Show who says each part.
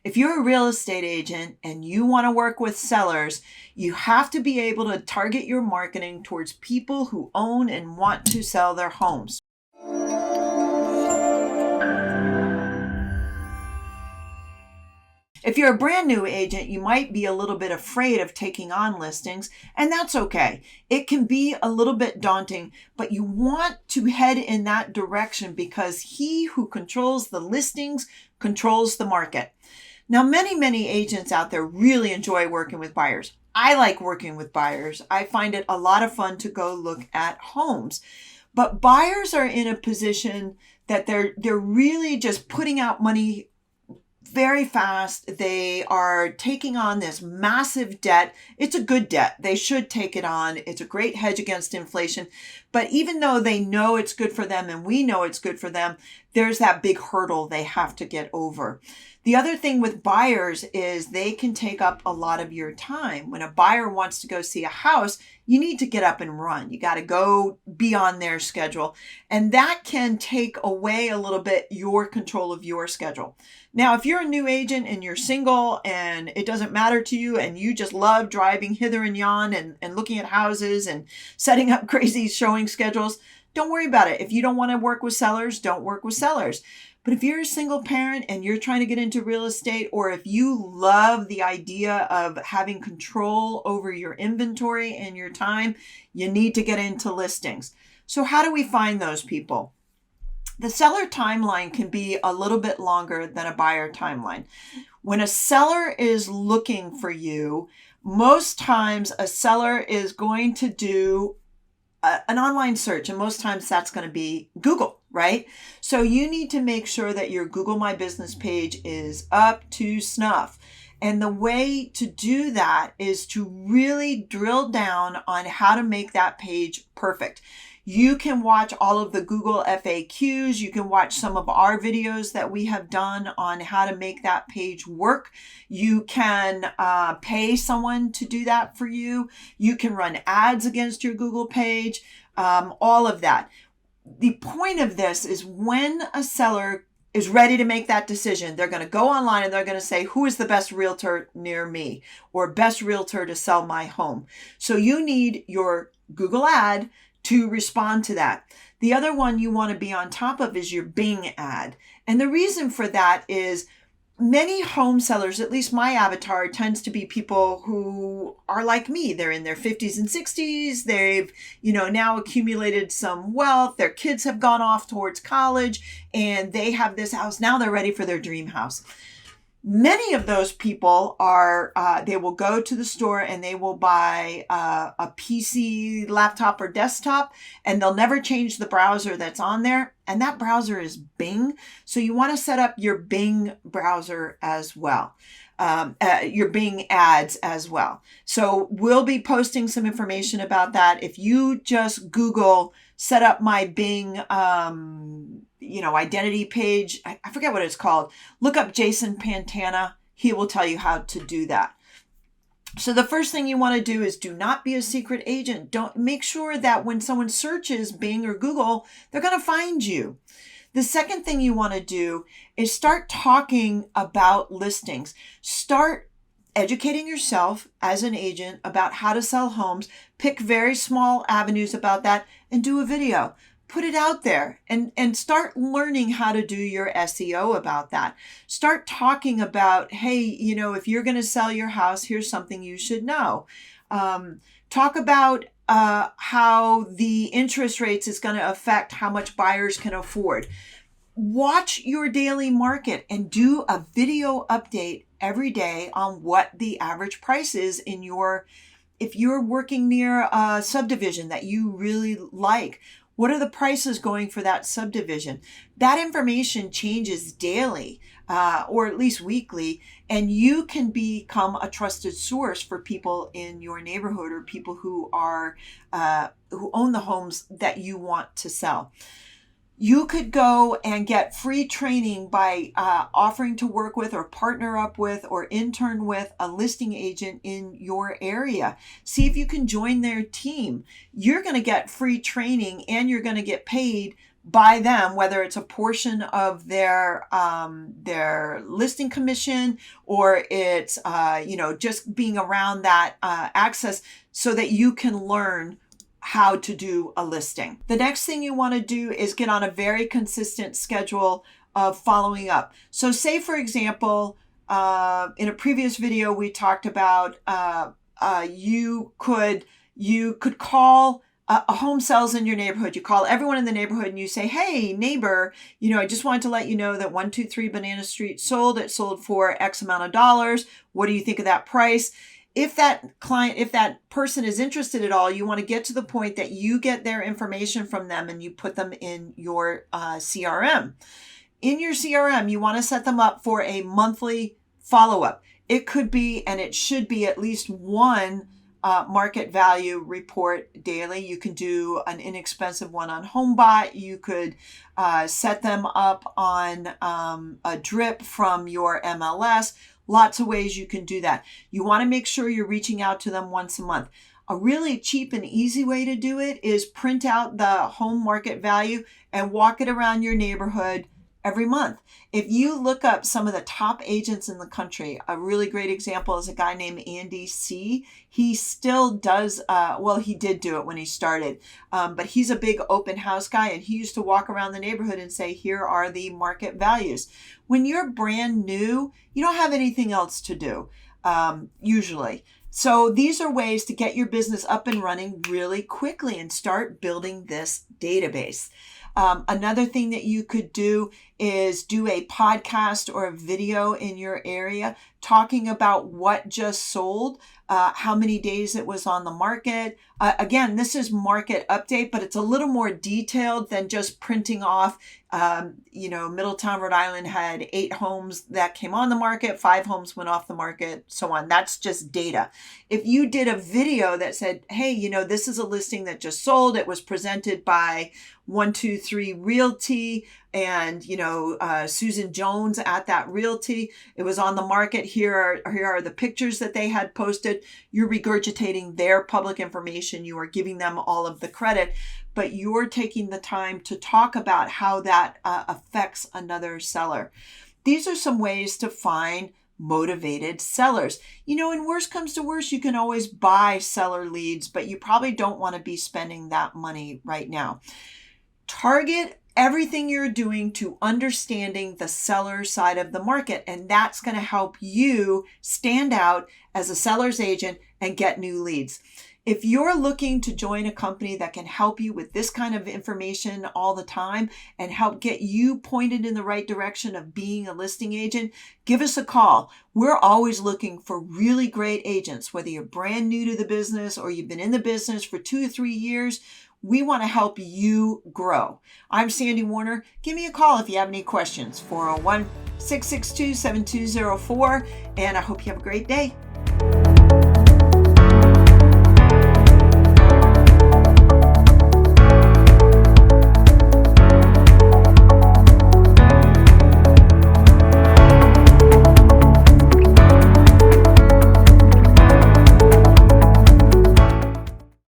Speaker 1: If you're a real estate agent and you want to work with sellers, you have to be able to target your marketing towards people who own and want to sell their homes. If you're a brand new agent, you might be a little bit afraid of taking on listings, and that's okay. It can be a little bit daunting, but you want to head in that direction because he who controls the listings controls the market. Now, many agents out there really enjoy working with buyers. I like working with buyers. I find it a lot of fun to go look at homes. But buyers are in a position that they're really just putting out money very fast. They are taking on this massive debt. It's a good debt. They should take it on. It's a great hedge against inflation. But even though they know it's good for them and we know it's good for them, there's that big hurdle they have to get over. The other thing with buyers is they can take up a lot of your time. When a buyer wants to go see a house, you need to get up and run. You got to go be on their schedule. And that can take away a little bit your control of your schedule. Now, if you're a new agent and you're single and it doesn't matter to you and you just love driving hither and yon and looking at houses and setting up crazy showing schedules, don't worry about it. If you don't want to work with sellers, don't work with sellers. But if you're a single parent and you're trying to get into real estate, or if you love the idea of having control over your inventory and your time, you need to get into listings. So how do we find those people? The seller timeline can be a little bit longer than a buyer timeline. When a seller is looking for you, most times a seller is going to do an online search, and most times that's going to be Google, right? So you need to make sure that your Google My Business page is up to snuff. And the way to do that is to really drill down on how to make that page perfect. You can watch all of the Google FAQs. You can watch some of our videos that we have done on how to make that page work. You can pay someone to do that for you. You can run ads against your Google page, all of that. The point of this is when a seller is ready to make that decision, they're going to go online and they're going to say, who is the best realtor near me or best realtor to sell my home? So you need your Google ad to respond to that. The other one you want to be on top of is your Bing ad. And the reason for that is many home sellers, at least my avatar, tends to be people who are like me. They're in their 50s and 60s. They've, now accumulated some wealth. Their kids have gone off towards college and they have this house. Now they're ready for their dream house. Many of those people are, they will go to the store and they will buy a PC, laptop, or desktop, and they'll never change the browser that's on there. And that browser is Bing. So you want to set up your Bing browser as well, your Bing ads as well. So we'll be posting some information about that. If you just Google, set up my Bing, identity page. I forget what it's called. Look up Jason Pantana. He will tell you how to do that. So the first thing you want to do is do not be a secret agent. Don't make sure that when someone searches Bing or Google, they're going to find you. The second thing you want to do is start talking about listings. Start educating yourself as an agent about how to sell homes. Pick very small avenues about that and do a video. Put it out there and start learning how to do your SEO about that. Start talking about, hey, if you're going to sell your house, here's something you should know. Talk about how the interest rates is going to affect how much buyers can afford. Watch your daily market and do a video update every day on what the average price is if you're working near a subdivision that you really like. What are the prices going for that subdivision? That information changes daily, or at least weekly, and you can become a trusted source for people in your neighborhood or people who own the homes that you want to sell. You could go and get free training by offering to work with or partner up with or intern with a listing agent in your area. See if you can join their team. You're going to get free training and you're going to get paid by them, whether it's a portion of their listing commission, or it's just being around that access, so that you can learn how to do a listing. The next thing you want to do is get on a very consistent schedule of following up. So say, for example, in a previous video, we talked about you could call a home sells in your neighborhood. You call everyone in the neighborhood and you say, hey, neighbor, I just wanted to let you know that 123 Banana Street sold. It sold for X amount of dollars. What do you think of that price? If that person is interested at all, you want to get to the point that you get their information from them and you put them in your CRM. In your CRM, you want to set them up for a monthly follow-up. It could be, and it should be, at least one market value report daily. You can do an inexpensive one on HomeBot. You could set them up on a drip from your MLS. Lots of ways you can do that. You want to make sure you're reaching out to them once a month. A really cheap and easy way to do it is print out the home market value and walk it around your neighborhood every month. If you look up some of the top agents in the country, a really great example is a guy named Andy C. He still does, he did do it when he started, but he's a big open house guy, and he used to walk around the neighborhood and say, here are the market values. When you're brand new, you don't have anything else to do, usually. So these are ways to get your business up and running really quickly and start building this database. Another thing that you could do is do a podcast or a video in your area talking about what just sold, how many days it was on the market. Again, this is market update, but it's a little more detailed than just printing off, Middletown, Rhode Island had 8 homes that came on the market, 5 homes went off the market, so on. That's just data. If you did a video that said, hey, this is a listing that just sold, it was presented by 123 Realty and, Susan Jones at that Realty, it was on the market. Here are the pictures that they had posted. You're regurgitating their public information. You are giving them all of the credit, but you're taking the time to talk about how that affects another seller. These are some ways to find motivated sellers. And worst comes to worst, you can always buy seller leads, but you probably don't want to be spending that money right now. Target everything you're doing to understanding the seller side of the market, and that's going to help you stand out as a seller's agent and get new leads. If you're looking to join a company that can help you with this kind of information all the time and help get you pointed in the right direction of being a listing agent, give us a call. We're always looking for really great agents, whether you're brand new to the business or you've been in the business for 2 or 3 years. We want to help you grow. I'm SandiWarner. Give me a call if you have any questions, 401-662-7204, and I hope you have a great day.